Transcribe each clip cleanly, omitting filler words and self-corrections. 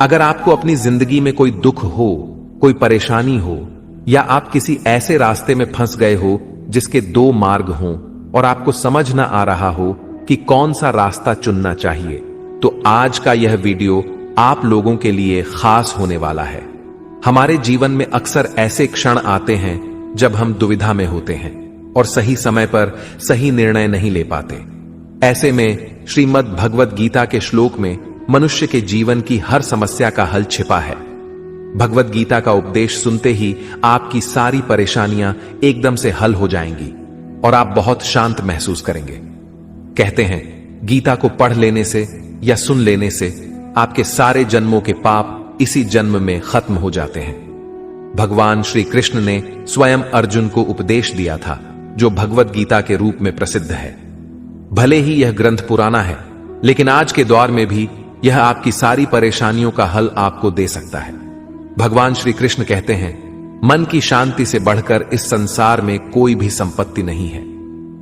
अगर आपको अपनी जिंदगी में कोई दुख हो, कोई परेशानी हो, या आप किसी ऐसे रास्ते में फंस गए हो जिसके दो मार्ग हों और आपको समझ ना आ रहा हो कि कौन सा रास्ता चुनना चाहिए, तो आज का यह वीडियो आप लोगों के लिए खास होने वाला है। हमारे जीवन में अक्सर ऐसे क्षण आते हैं जब हम दुविधा में होते हैं और सही समय पर सही निर्णय नहीं ले पाते। ऐसे में श्रीमद् भगवद गीता के श्लोक में मनुष्य के जीवन की हर समस्या का हल छिपा है। भगवद गीता का उपदेश सुनते ही आपकी सारी परेशानियां एकदम से हल हो जाएंगी और आप बहुत शांत महसूस करेंगे। कहते हैं गीता को पढ़ लेने से या सुन लेने से आपके सारे जन्मों के पाप इसी जन्म में खत्म हो जाते हैं। भगवान श्री कृष्ण ने स्वयं अर्जुन को उपदेश दिया था, जो भगवद गीता के रूप में प्रसिद्ध है। भले ही यह ग्रंथ पुराना है, लेकिन आज के दौर में भी यह आपकी सारी परेशानियों का हल आपको दे सकता है। भगवान श्री कृष्ण कहते हैं, मन की शांति से बढ़कर इस संसार में कोई भी संपत्ति नहीं है।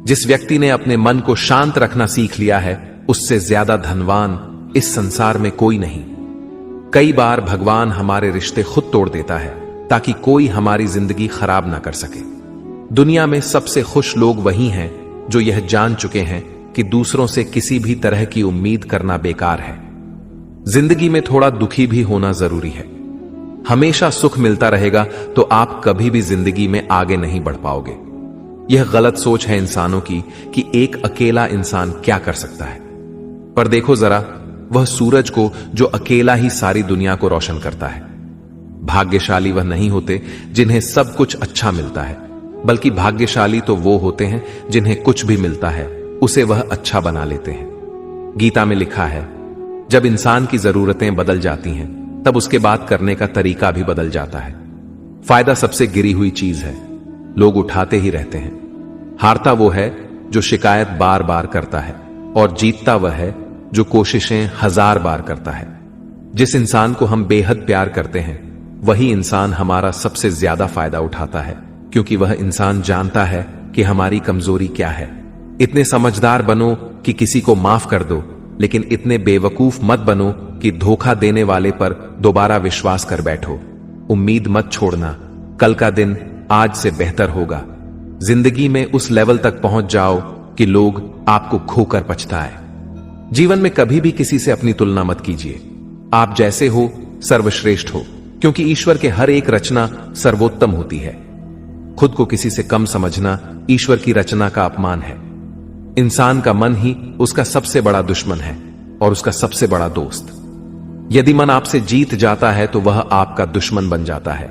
जिस व्यक्ति ने अपने मन को शांत रखना सीख लिया है, उससे ज्यादा धनवान इस संसार में कोई नहीं। कई बार भगवान हमारे रिश्ते खुद तोड़ देता है ताकि कोई हमारी जिंदगी खराब ना कर सके। दुनिया में सबसे खुश लोग वही हैं जो यह जान चुके हैं कि दूसरों से किसी भी तरह की उम्मीद करना बेकार है। जिंदगी में थोड़ा दुखी भी होना जरूरी है। हमेशा सुख मिलता रहेगा तो आप कभी भी जिंदगी में आगे नहीं बढ़ पाओगे। यह गलत सोच है इंसानों की कि एक अकेला इंसान क्या कर सकता है। पर देखो जरा, वह सूरज को जो अकेला ही सारी दुनिया को रोशन करता है। भाग्यशाली वह नहीं होते जिन्हें सब कुछ अच्छा मिलता है, बल्कि भाग्यशाली तो वो होते हैं जिन्हें कुछ भी मिलता है उसे वह अच्छा बना लेते हैं। गीता में लिखा है, जब इंसान की जरूरतें बदल जाती हैं तब उसके बात करने का तरीका भी बदल जाता है। फायदा सबसे गिरी हुई चीज है, लोग उठाते ही रहते हैं। हारता वो है जो शिकायत बार बार करता है और जीतता वह है जो कोशिशें 1000 बार करता है। जिस इंसान को हम बेहद प्यार करते हैं वही इंसान हमारा सबसे ज्यादा फायदा उठाता है, क्योंकि वह इंसान जानता है कि हमारी कमजोरी क्या है। इतने समझदार बनो कि किसी को माफ कर दो, लेकिन इतने बेवकूफ मत बनो कि धोखा देने वाले पर दोबारा विश्वास कर बैठो। उम्मीद मत छोड़ना, कल का दिन आज से बेहतर होगा। जिंदगी में उस लेवल तक पहुंच जाओ कि लोग आपको खोकर पछताए। जीवन में कभी भी किसी से अपनी तुलना मत कीजिए। आप जैसे हो सर्वश्रेष्ठ हो, क्योंकि ईश्वर के हर एक रचना सर्वोत्तम होती है। खुद को किसी से कम समझना ईश्वर की रचना का अपमान है। इंसान का मन ही उसका सबसे बड़ा दुश्मन है और उसका सबसे बड़ा दोस्त। यदि मन आपसे जीत जाता है तो वह आपका दुश्मन बन जाता है,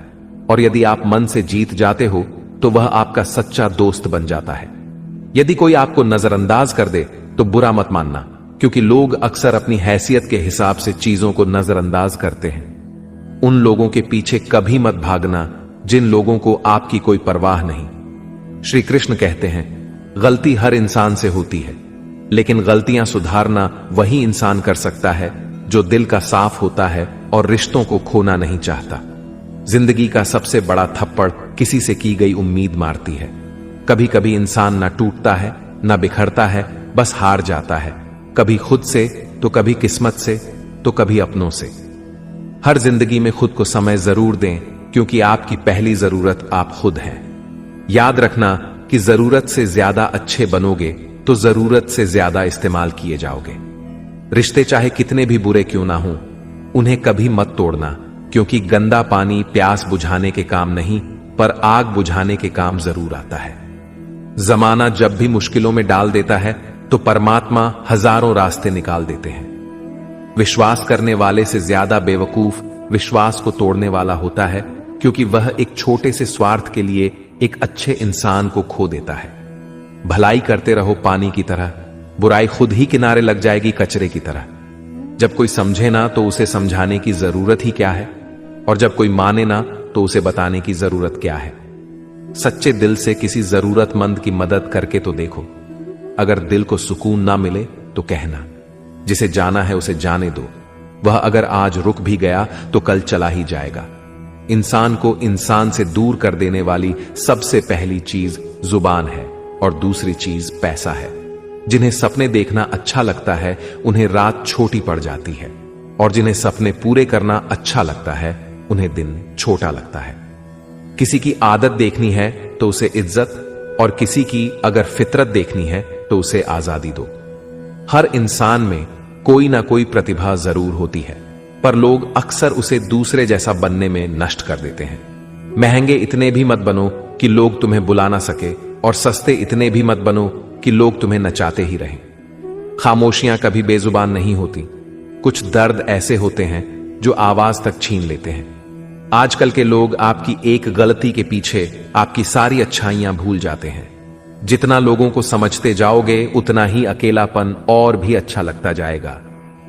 और यदि आप मन से जीत जाते हो तो वह आपका सच्चा दोस्त बन जाता है। यदि कोई आपको नजरअंदाज कर दे तो बुरा मत मानना, क्योंकि लोग अक्सर अपनी हैसियत के हिसाब से चीजों को नजरअंदाज करते हैं। उन लोगों के पीछे कभी मत भागना जिन लोगों को आपकी कोई परवाह नहीं। श्री कृष्ण कहते हैं, गलती हर इंसान से होती है, लेकिन गलतियां सुधारना वही इंसान कर सकता है जो दिल का साफ होता है और रिश्तों को खोना नहीं चाहता। जिंदगी का सबसे बड़ा थप्पड़ किसी से की गई उम्मीद मारती है। कभी कभी इंसान ना टूटता है ना बिखरता है, बस हार जाता है, कभी खुद से तो कभी किस्मत से तो कभी अपनों से। हर जिंदगी में खुद को समय जरूर दें, क्योंकि आपकी पहली जरूरत आप खुद हैं। याद रखना कि जरूरत से ज्यादा अच्छे बनोगे तो जरूरत से ज्यादा इस्तेमाल किए जाओगे। रिश्ते चाहे कितने भी बुरे क्यों ना हों, उन्हें कभी मत तोड़ना, क्योंकि गंदा पानी प्यास बुझाने के काम नहीं पर आग बुझाने के काम जरूर आता है। जमाना जब भी मुश्किलों में डाल देता है तो परमात्मा हजारों रास्ते निकाल देते हैं। विश्वास करने वाले से ज्यादा बेवकूफ विश्वास को तोड़ने वाला होता है, क्योंकि वह एक छोटे से स्वार्थ के लिए एक अच्छे इंसान को खो देता है। भलाई करते रहो पानी की तरह, बुराई खुद ही किनारे लग जाएगी कचरे की तरह। जब कोई समझे ना तो उसे समझाने की जरूरत ही क्या है, और जब कोई माने ना तो उसे बताने की जरूरत क्या है। सच्चे दिल से किसी जरूरतमंद की मदद करके तो देखो। अगर दिल को सुकून ना मिले तो कहना, जिसे जाना है उसे जाने दो। वह अगर आज रुक भी गया तो कल चला ही जाएगा। इंसान को इंसान से दूर कर देने वाली सबसे पहली चीज जुबान है और दूसरी चीज पैसा है। जिन्हें सपने देखना अच्छा लगता है उन्हें रात छोटी पड़ जाती है। और जिन्हें सपने पूरे करना अच्छा लगता है उन्हें दिन छोटा लगता है। किसी की आदत देखनी है तो उसे इज्जत, और किसी की अगर फितरत देखनी है तो उसे आजादी दो। हर इंसान में कोई ना कोई प्रतिभा जरूर होती है, पर लोग अक्सर उसे दूसरे जैसा बनने में नष्ट कर देते हैं। महंगे इतने भी मत बनो कि लोग तुम्हें बुला ना सके, और सस्ते इतने भी मत बनो कि लोग तुम्हें नचाते ही रहें। खामोशियां कभी बेजुबान नहीं होती। कुछ दर्द ऐसे होते हैं जो आवाज तक छीन लेते हैं। आजकल के लोग आपकी एक गलती के पीछे आपकी सारी अच्छाइयां भूल जाते हैं। जितना लोगों को समझते जाओगे उतना ही अकेलापन और भी अच्छा लगता जाएगा।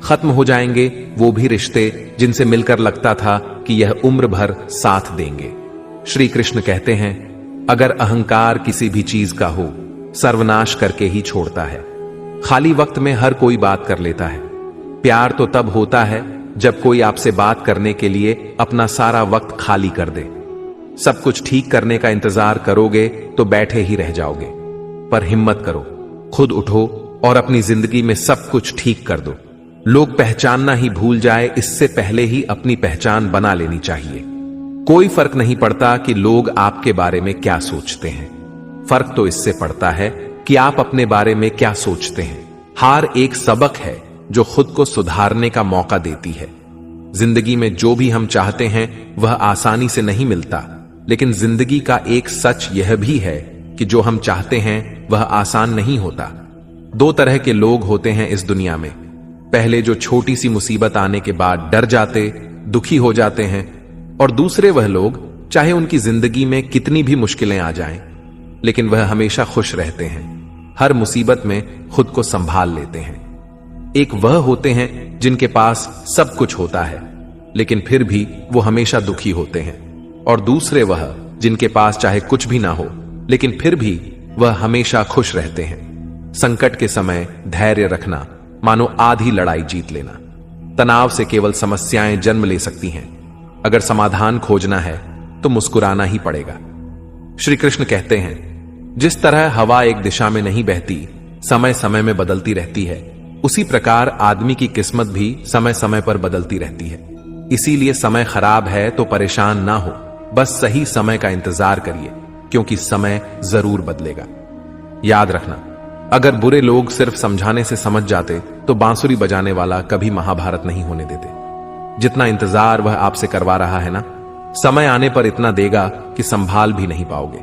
खत्म हो जाएंगे वो भी रिश्ते जिनसे मिलकर लगता था कि यह उम्र भर साथ देंगे। श्री कृष्ण कहते हैं, अगर अहंकार किसी भी चीज का हो, सर्वनाश करके ही छोड़ता है। खाली वक्त में हर कोई बात कर लेता है। प्यार तो तब होता है जब कोई आपसे बात करने के लिए अपना सारा वक्त खाली कर दे। सब कुछ ठीक करने का इंतजार करोगे तो बैठे ही रह जाओगे। पर हिम्मत करो, खुद उठो और अपनी जिंदगी में सब कुछ ठीक कर दो। लोग पहचानना ही भूल जाए इससे पहले ही अपनी पहचान बना लेनी चाहिए। कोई फर्क नहीं पड़ता कि लोग आपके बारे में क्या सोचते हैं, फर्क तो इससे पड़ता है कि आप अपने बारे में क्या सोचते हैं। हार एक सबक है जो खुद को सुधारने का मौका देती है। जिंदगी में जो भी हम चाहते हैं वह आसानी से नहीं मिलता, लेकिन जिंदगी का एक सच यह भी है कि जो हम चाहते हैं वह आसान नहीं होता। दो तरह के लोग होते हैं इस दुनिया में। पहले जो छोटी सी मुसीबत आने के बाद डर जाते, दुखी हो जाते हैं, और दूसरे वह लोग चाहे उनकी जिंदगी में कितनी भी मुश्किलें आ जाएं, लेकिन वह हमेशा खुश रहते हैं, हर मुसीबत में खुद को संभाल लेते हैं। एक वह होते हैं जिनके पास सब कुछ होता है लेकिन फिर भी वो हमेशा दुखी होते हैं, और दूसरे वह जिनके पास चाहे कुछ भी ना हो लेकिन फिर भी वह हमेशा खुश रहते हैं। संकट के समय धैर्य रखना मानो आधी लड़ाई जीत लेना। तनाव से केवल समस्याएं जन्म ले सकती हैं। अगर समाधान खोजना है तो मुस्कुराना ही पड़ेगा। श्री कृष्ण कहते हैं, जिस तरह हवा एक दिशा में नहीं बहती, समय समय में बदलती रहती है, उसी प्रकार आदमी की किस्मत भी समय समय पर बदलती रहती है। इसीलिए समय खराब है तो परेशान ना हो, बस सही समय का इंतजार करिए, क्योंकि समय जरूर बदलेगा। याद रखना, अगर बुरे लोग सिर्फ समझाने से समझ जाते तो बांसुरी बजाने वाला कभी महाभारत नहीं होने देते। जितना इंतजार वह आपसे करवा रहा है ना, समय आने पर इतना देगा कि संभाल भी नहीं पाओगे।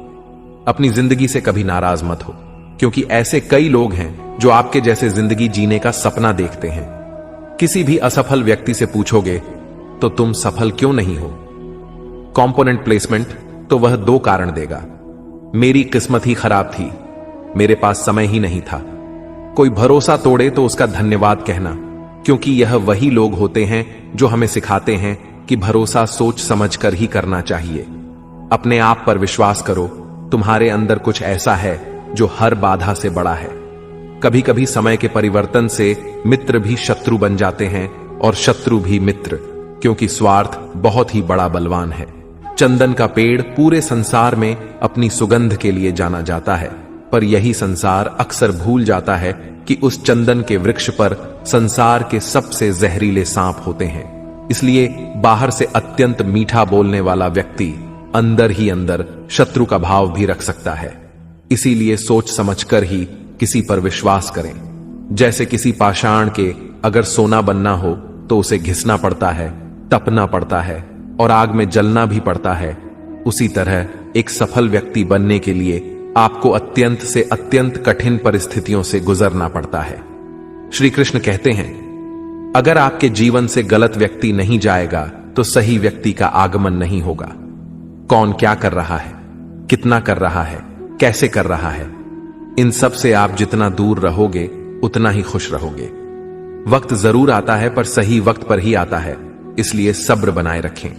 अपनी जिंदगी से कभी नाराज मत हो, क्योंकि ऐसे कई लोग हैं जो आपके जैसे जिंदगी जीने का सपना देखते हैं। किसी भी असफल व्यक्ति से पूछोगे तो तुम सफल क्यों नहीं हो, कंपोनेंट प्लेसमेंट, तो वह दो कारण देगा। मेरी किस्मत ही खराब थी, मेरे पास समय ही नहीं था। कोई भरोसा तोड़े तो उसका धन्यवाद कहना, क्योंकि यह वही लोग होते हैं जो हमें सिखाते हैं कि भरोसा सोच समझ कर ही करना चाहिए। अपने आप पर विश्वास करो, तुम्हारे अंदर कुछ ऐसा है जो हर बाधा से बड़ा है। कभी कभी समय के परिवर्तन से मित्र भी शत्रु बन जाते हैं और शत्रु भी मित्र, क्योंकि स्वार्थ बहुत ही बड़ा बलवान है। चंदन का पेड़ पूरे संसार में अपनी सुगंध के लिए जाना जाता है, पर यही संसार अक्सर भूल जाता है कि उस चंदन के वृक्ष पर संसार के सबसे जहरीले सांप होते हैं। इसलिए बाहर से अत्यंत मीठा बोलने वाला व्यक्ति अंदर ही अंदर शत्रु का भाव भी रख सकता है। इसीलिए सोच समझकर ही किसी पर विश्वास करें। जैसे किसी पाषाण के अगर सोना बनना हो तो उसे घिसना पड़ता है, तपना पड़ता है और आग में जलना भी पड़ता है, उसी तरह एक सफल व्यक्ति बनने के लिए आपको अत्यंत से अत्यंत कठिन परिस्थितियों से गुजरना पड़ता है। श्री कृष्ण कहते हैं, अगर आपके जीवन से गलत व्यक्ति नहीं जाएगा तो सही व्यक्ति का आगमन नहीं होगा। कौन क्या कर रहा है, कितना कर रहा है, कैसे कर रहा है, इन सब से आप जितना दूर रहोगे उतना ही खुश रहोगे। वक्त जरूर आता है पर सही वक्त पर ही आता है, इसलिए सब्र बनाए रखें।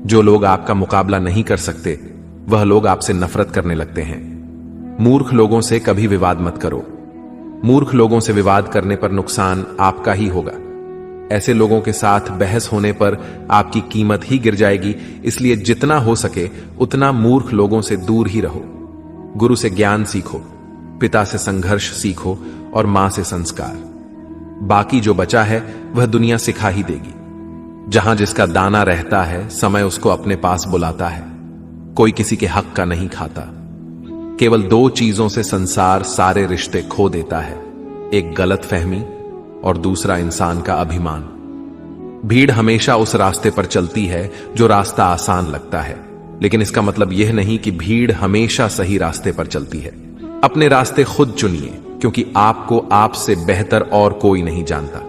जो लोग आपका मुकाबला नहीं कर सकते वह लोग आपसे नफरत करने लगते हैं। मूर्ख लोगों से कभी विवाद मत करो। मूर्ख लोगों से विवाद करने पर नुकसान आपका ही होगा। ऐसे लोगों के साथ बहस होने पर आपकी कीमत ही गिर जाएगी, इसलिए जितना हो सके उतना मूर्ख लोगों से दूर ही रहो। गुरु से ज्ञान सीखो, पिता से संघर्ष सीखो और मां से संस्कार। बाकी जो बचा है वह दुनिया सिखा ही देगी। जहां जिसका दाना रहता है, समय उसको अपने पास बुलाता है। कोई किसी के हक का नहीं खाता। केवल दो चीजों से संसार सारे रिश्ते खो देता है, एक गलतफहमी और दूसरा इंसान का अभिमान। भीड़ हमेशा उस रास्ते पर चलती है जो रास्ता आसान लगता है, लेकिन इसका मतलब यह नहीं कि भीड़ हमेशा सही रास्ते पर चलती है। अपने रास्ते खुद चुनिए, क्योंकि आपको आपसे बेहतर और कोई नहीं जानता।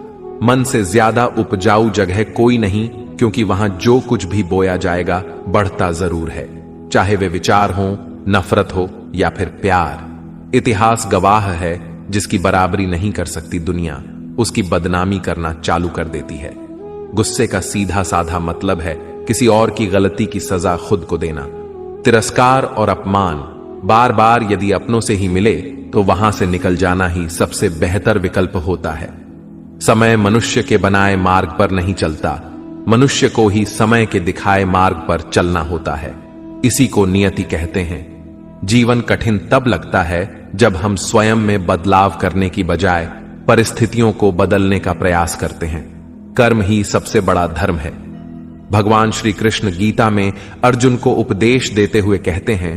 मन से ज्यादा उपजाऊ जगह कोई नहीं, क्योंकि वहां जो कुछ भी बोया जाएगा बढ़ता जरूर है, चाहे वे विचार हो, नफरत हो या फिर प्यार। इतिहास गवाह है, जिसकी बराबरी नहीं कर सकती दुनिया, उसकी बदनामी करना चालू कर देती है। गुस्से का सीधा साधा मतलब है किसी और की गलती की सजा खुद को देना। तिरस्कार और अपमान बार बार यदि अपनों से ही मिले तो वहां से निकल जाना ही सबसे बेहतर विकल्प होता है। समय मनुष्य के बनाए मार्ग पर नहीं चलता, मनुष्य को ही समय के दिखाए मार्ग पर चलना होता है। इसी को नियति कहते हैं। जीवन कठिन तब लगता है जब हम स्वयं में बदलाव करने की बजाय परिस्थितियों को बदलने का प्रयास करते हैं। कर्म ही सबसे बड़ा धर्म है। भगवान श्री कृष्ण गीता में अर्जुन को उपदेश देते हुए कहते हैं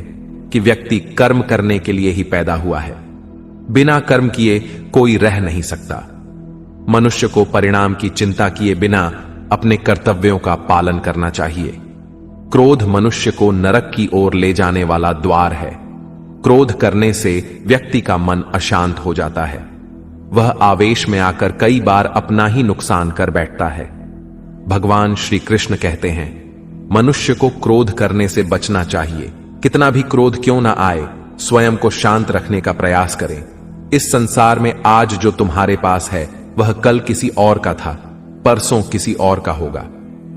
कि व्यक्ति कर्म करने के लिए ही पैदा हुआ है। बिना कर्म किए कोई रह नहीं सकता। मनुष्य को परिणाम की चिंता किए बिना अपने कर्तव्यों का पालन करना चाहिए। क्रोध मनुष्य को नरक की ओर ले जाने वाला द्वार है। क्रोध करने से व्यक्ति का मन अशांत हो जाता है। वह आवेश में आकर कई बार अपना ही नुकसान कर बैठता है। भगवान श्री कृष्ण कहते हैं, मनुष्य को क्रोध करने से बचना चाहिए। कितना भी क्रोध क्यों ना आए, स्वयं को शांत रखने का प्रयास करें। इस संसार में आज जो तुम्हारे पास है वह कल किसी और का था, परसों किसी और का होगा।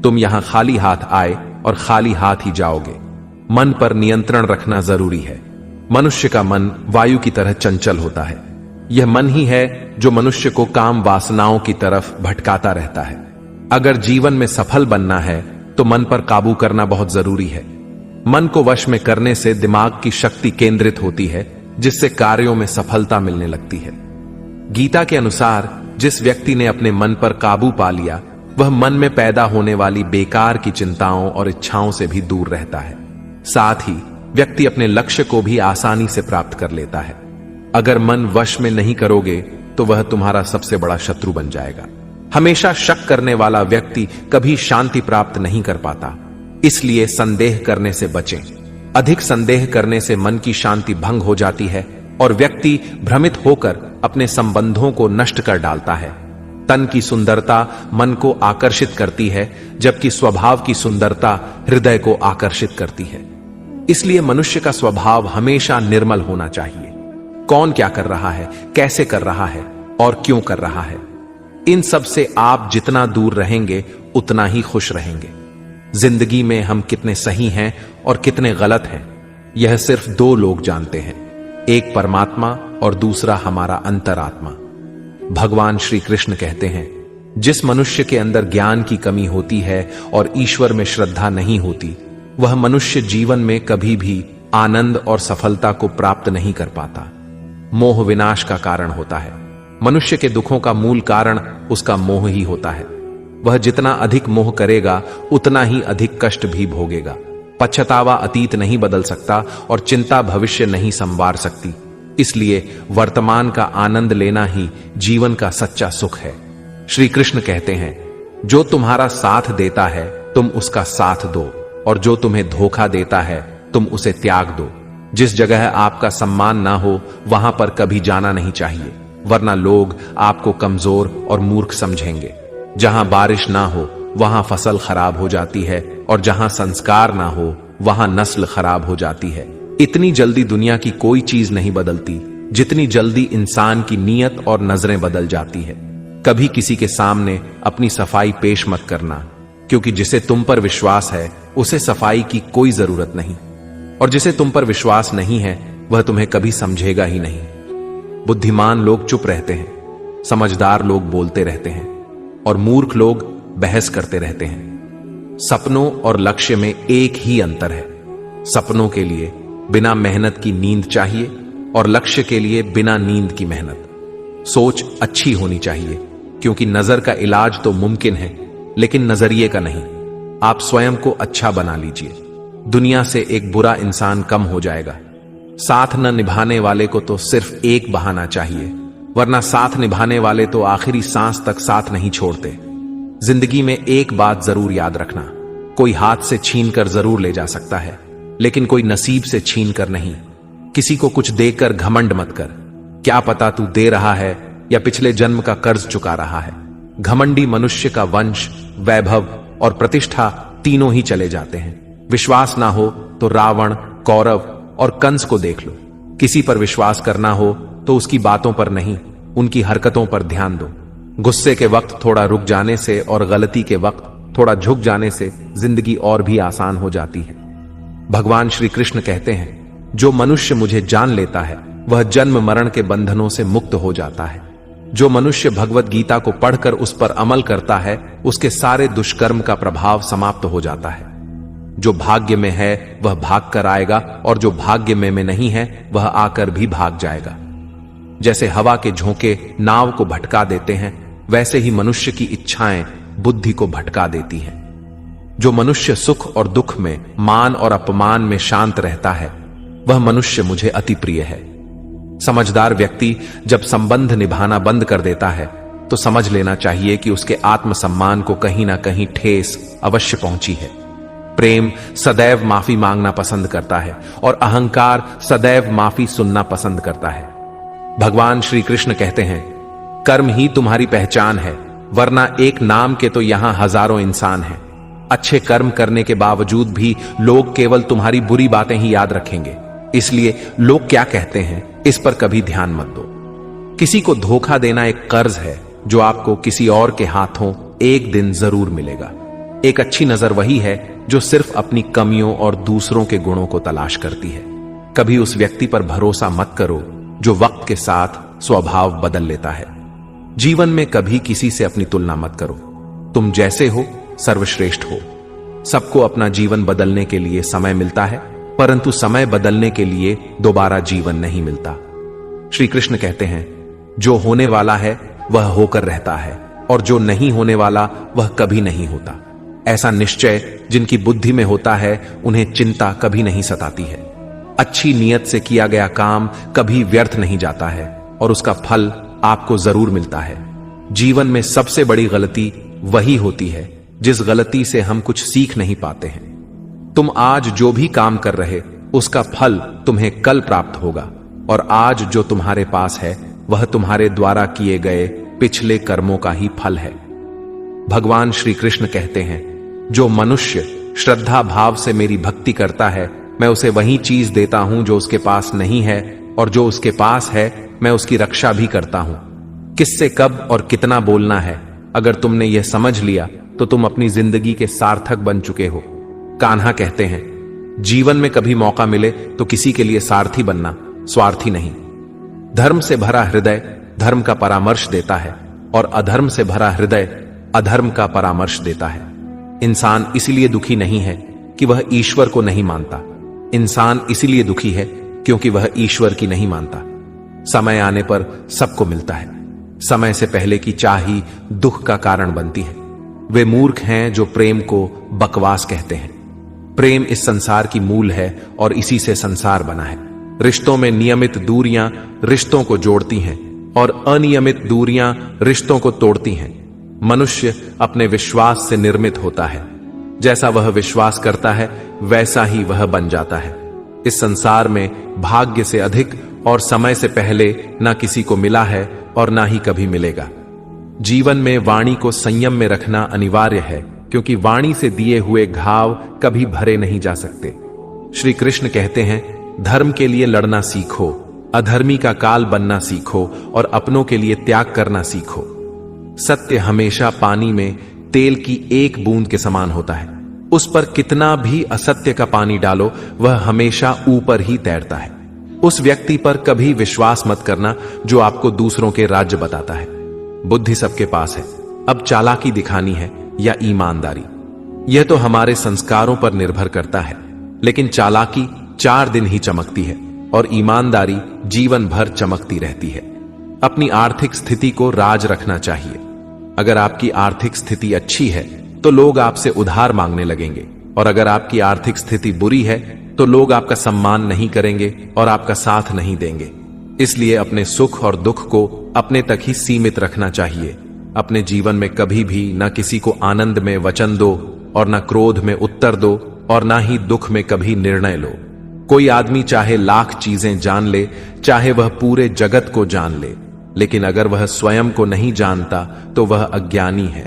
तुम यहां खाली हाथ आए और खाली हाथ ही जाओगे। मन पर नियंत्रण रखना जरूरी है। मनुष्य का मन वायु की तरह चंचल होता है। यह मन ही है जो मनुष्य को काम वासनाओं की तरफ भटकाता रहता है। अगर जीवन में सफल बनना है तो मन पर काबू करना बहुत जरूरी है। मन को वश में करने से दिमाग की शक्ति केंद्रित होती है, जिससे कार्यों में सफलता मिलने लगती है। गीता के अनुसार जिस व्यक्ति ने अपने मन पर काबू पा लिया, वह मन में पैदा होने वाली बेकार की चिंताओं और इच्छाओं से भी दूर रहता है। साथ ही व्यक्ति अपने लक्ष्य को भी आसानी से प्राप्त कर लेता है। अगर मन वश में नहीं करोगे तो वह तुम्हारा सबसे बड़ा शत्रु बन जाएगा। हमेशा शक करने वाला व्यक्ति कभी शांति प्राप्त नहीं कर पाता, इसलिए संदेह करने से बचें। अधिक संदेह करने से मन की शांति भंग हो जाती है और व्यक्ति भ्रमित होकर अपने संबंधों को नष्ट कर डालता है। तन की सुंदरता मन को आकर्षित करती है, जबकि स्वभाव की सुंदरता हृदय को आकर्षित करती है। इसलिए मनुष्य का स्वभाव हमेशा निर्मल होना चाहिए। कौन क्या कर रहा है, कैसे कर रहा है और क्यों कर रहा है, इन सब से आप जितना दूर रहेंगे उतना ही खुश रहेंगे। जिंदगी में हम कितने सही हैं और कितने गलत हैं, यह सिर्फ दो लोग जानते हैं, एक परमात्मा और दूसरा हमारा अंतरात्मा। भगवान श्री कृष्ण कहते हैं, जिस मनुष्य के अंदर ज्ञान की कमी होती है और ईश्वर में श्रद्धा नहीं होती, वह मनुष्य जीवन में कभी भी आनंद और सफलता को प्राप्त नहीं कर पाता। मोह विनाश का कारण होता है। मनुष्य के दुखों का मूल कारण उसका मोह ही होता है। वह जितना अधिक मोह करेगा उतना ही अधिक कष्ट भी भोगेगा। पछतावा अतीत नहीं बदल सकता और चिंता भविष्य नहीं संवार सकती। इसलिए वर्तमान का आनंद लेना ही जीवन का सच्चा सुख है। श्री कृष्ण कहते हैं, जो तुम्हारा साथ देता है तुम उसका साथ दो, और जो तुम्हें धोखा देता है तुम उसे त्याग दो। जिस जगह आपका सम्मान ना हो वहां पर कभी जाना नहीं चाहिए, वरना लोग आपको कमजोर और मूर्ख समझेंगे। जहां बारिश ना हो वहां फसल खराब हो जाती है, और जहां संस्कार ना हो वहां नस्ल खराब हो जाती है। इतनी जल्दी दुनिया की कोई चीज नहीं बदलती जितनी जल्दी इंसान की नीयत और नजरें बदल जाती है। कभी किसी के सामने अपनी सफाई पेश मत करना, क्योंकि जिसे तुम पर विश्वास है उसे सफाई की कोई जरूरत नहीं, और जिसे तुम पर विश्वास नहीं है वह तुम्हें कभी समझेगा ही नहीं। बुद्धिमान लोग चुप रहते हैं, समझदार लोग बोलते रहते हैं, और मूर्ख लोग बहस करते रहते हैं। सपनों और लक्ष्य में एक ही अंतर है। सपनों के लिए बिना मेहनत की नींद चाहिए और लक्ष्य के लिए बिना नींद की मेहनत। सोच अच्छी होनी चाहिए, क्योंकि नजर का इलाज तो मुमकिन है, लेकिन नजरिए का नहीं। आप स्वयं को अच्छा बना लीजिए, दुनिया से एक बुरा इंसान कम हो जाएगा। साथ न निभाने वाले को तो सिर्फ एक बहाना चाहिए, वरना साथ निभाने वाले तो आखिरी सांस तक साथ नहीं छोड़ते। जिंदगी में एक बात जरूर याद रखना, कोई हाथ से छीन कर जरूर ले जा सकता है, लेकिन कोई नसीब से छीन कर नहीं। किसी को कुछ देकर घमंड मत कर, क्या पता तू दे रहा है या पिछले जन्म का कर्ज चुका रहा है। घमंडी मनुष्य का वंश, वैभव और प्रतिष्ठा तीनों ही चले जाते हैं। विश्वास ना हो तो रावण, कौरव और कंस को देख लो। किसी पर विश्वास करना हो तो उसकी बातों पर नहीं, उनकी हरकतों पर ध्यान दो। गुस्से के वक्त थोड़ा रुक जाने से और गलती के वक्त थोड़ा झुक जाने से जिंदगी और भी आसान हो जाती है। भगवान श्री कृष्ण कहते हैं, जो मनुष्य मुझे जान लेता है वह जन्म मरण के बंधनों से मुक्त हो जाता है। जो मनुष्य भगवत गीता को पढ़कर उस पर अमल करता है, उसके सारे दुष्कर्म का प्रभाव समाप्त हो जाता है। जो भाग्य में है वह भाग कर आएगा, और जो भाग्य में नहीं है वह आकर भी भाग जाएगा। जैसे हवा के झोंके नाव को भटका देते हैं, वैसे ही मनुष्य की इच्छाएं बुद्धि को भटका देती हैं। जो मनुष्य सुख और दुख में, मान और अपमान में शांत रहता है, वह मनुष्य मुझे अति प्रिय है। समझदार व्यक्ति जब संबंध निभाना बंद कर देता है तो समझ लेना चाहिए कि उसके आत्मसम्मान को कहीं ना कहीं ठेस अवश्य पहुंची है। प्रेम सदैव माफी मांगना पसंद करता है और अहंकार सदैव माफी सुनना पसंद करता है। भगवान श्री कृष्ण कहते हैं, कर्म ही तुम्हारी पहचान है, वरना एक नाम के तो यहां हजारों इंसान हैं। अच्छे कर्म करने के बावजूद भी लोग केवल तुम्हारी बुरी बातें ही याद रखेंगे, इसलिए लोग क्या कहते हैं इस पर कभी ध्यान मत दो। किसी को धोखा देना एक कर्ज है जो आपको किसी और के हाथों एक दिन जरूर मिलेगा। एक अच्छी नजर वही है जो सिर्फ अपनी कमियों और दूसरों के गुणों को तलाश करती है। कभी उस व्यक्ति पर भरोसा मत करो जो वक्त के साथ स्वभाव बदल लेता है। जीवन में कभी किसी से अपनी तुलना मत करो। तुम जैसे हो सर्वश्रेष्ठ हो। सबको अपना जीवन बदलने के लिए समय मिलता है, परंतु समय बदलने के लिए दोबारा जीवन नहीं मिलता। श्री कृष्ण कहते हैं, जो होने वाला है वह होकर रहता है, और जो नहीं होने वाला वह कभी नहीं होता। ऐसा निश्चय जिनकी बुद्धि में होता है, उन्हें चिंता कभी नहीं सताती है। अच्छी नीयत से किया गया काम कभी व्यर्थ नहीं जाता है, और उसका फल आपको जरूर मिलता है। जीवन में सबसे बड़ी गलती वही होती है जिस गलती से हम कुछ सीख नहीं पाते हैं। तुम आज जो भी काम कर रहे, उसका फल तुम्हें कल प्राप्त होगा, और आज जो तुम्हारे पास है वह तुम्हारे द्वारा किए गए पिछले कर्मों का ही फल है। भगवान श्री कृष्ण कहते हैं, जो मनुष्य श्रद्धा भाव से मेरी भक्ति करता है, मैं उसे वही चीज देता हूं जो उसके पास नहीं है, और जो उसके पास है मैं उसकी रक्षा भी करता हूं। किससे कब और कितना बोलना है, अगर तुमने यह समझ लिया तो तुम अपनी जिंदगी के सार्थक बन चुके हो। कान्हा कहते हैं, जीवन में कभी मौका मिले तो किसी के लिए सारथी बनना, स्वार्थी नहीं। धर्म से भरा हृदय धर्म का परामर्श देता है, और अधर्म से भरा हृदय अधर्म का परामर्श देता है। इंसान इसलिए दुखी नहीं है कि वह ईश्वर को नहीं मानता। इंसान इसलिए दुखी है क्योंकि वह ईश्वर की नहीं मानता। समय आने पर सबको मिलता है। समय से पहले की चाह ही दुख का कारण बनती है। वे मूर्ख हैं जो प्रेम को बकवास कहते हैं। प्रेम इस संसार की मूल है और इसी से संसार बना है। रिश्तों में नियमित दूरियां रिश्तों को जोड़ती हैं और अनियमित दूरियां रिश्तों को तोड़ती हैं। मनुष्य अपने विश्वास से निर्मित होता है। जैसा वह विश्वास करता है वैसा ही वह बन जाता है। इस संसार में भाग्य से अधिक और समय से पहले ना किसी को मिला है और ना ही कभी मिलेगा। जीवन में वाणी को संयम में रखना अनिवार्य है, क्योंकि वाणी से दिए हुए घाव कभी भरे नहीं जा सकते। श्री कृष्ण कहते हैं, धर्म के लिए लड़ना सीखो, अधर्मी का काल बनना सीखो और अपनों के लिए त्याग करना सीखो। सत्य हमेशा पानी में तेल की एक बूंद के समान होता है। उस पर कितना भी असत्य का पानी डालो, वह हमेशा ऊपर ही तैरता है। उस व्यक्ति पर कभी विश्वास मत करना जो आपको दूसरों के राज्य बताता है। बुद्धि सबके पास है, अब चालाकी दिखानी है या ईमानदारी, यह तो हमारे संस्कारों पर निर्भर करता है। लेकिन चालाकी 4 दिन ही चमकती है और ईमानदारी जीवन भर चमकती रहती है। अपनी आर्थिक स्थिति को राज रखना चाहिए। अगर आपकी आर्थिक स्थिति अच्छी है तो लोग आपसे उधार मांगने लगेंगे, और अगर आपकी आर्थिक स्थिति बुरी है तो लोग आपका सम्मान नहीं करेंगे और आपका साथ नहीं देंगे। इसलिए अपने सुख और दुख को अपने तक ही सीमित रखना चाहिए। अपने जीवन में कभी भी न किसी को आनंद में वचन दो और न क्रोध में उत्तर दो और ना ही दुख में कभी निर्णय लो। कोई आदमी चाहे लाख चीजें जान ले, चाहे वह पूरे जगत को जान ले, लेकिन अगर वह स्वयं को नहीं जानता तो वह अज्ञानी है।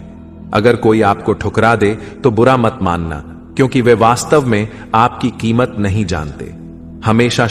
अगर कोई आपको ठुकरा दे तो बुरा मत मानना, क्योंकि वे वास्तव में आपकी कीमत नहीं जानते। हमेशा